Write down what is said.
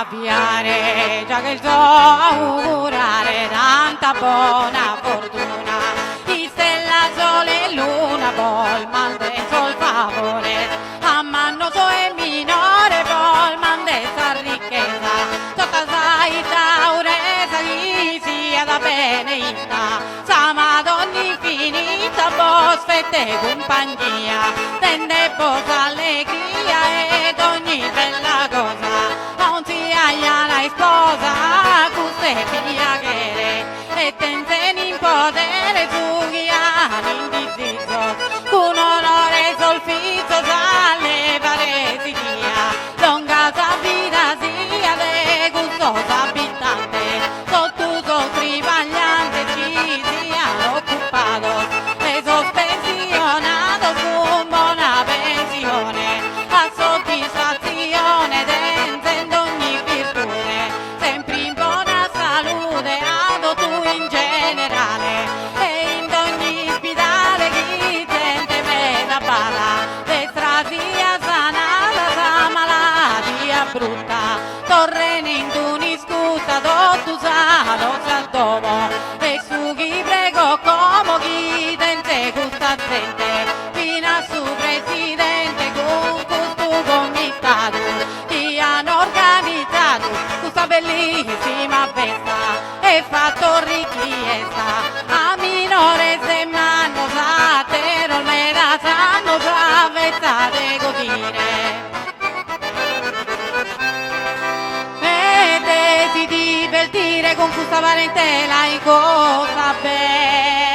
Piare, già che il suo augurare tanta buona fortuna, di stella, sole e luna, poi mande sol favore, a mano sua e minore, poi mande sa ricchezza, tutta sai tauresa, chi sia da beneita, sa madonna infinita, vos fette compagnia, tende vos allegria ed ogni bella cosa. Sposa custe piacere e tenzen in potere su chiani indeciso con onore solfizzo sale pare si dia longa sa vita sia de gustosa abitante sotto tribagliante ci siano occupados e sospensionados con buona pensione a soddisfazione tenzen d'ogni virtù in generale e in ogni ospedale chi sente meta bala destra sia sanata sa maladia brutta torrene in tuniscuta dotto sano saltomo e su chi prego come chi tente gusta gente fino a su presidente con questo comitato chi hanno organizzato questa bellissima festa e fatto richiesta a minore se manno satero me la sanno traversate godire e si divertire con questa parentela in cosa bella.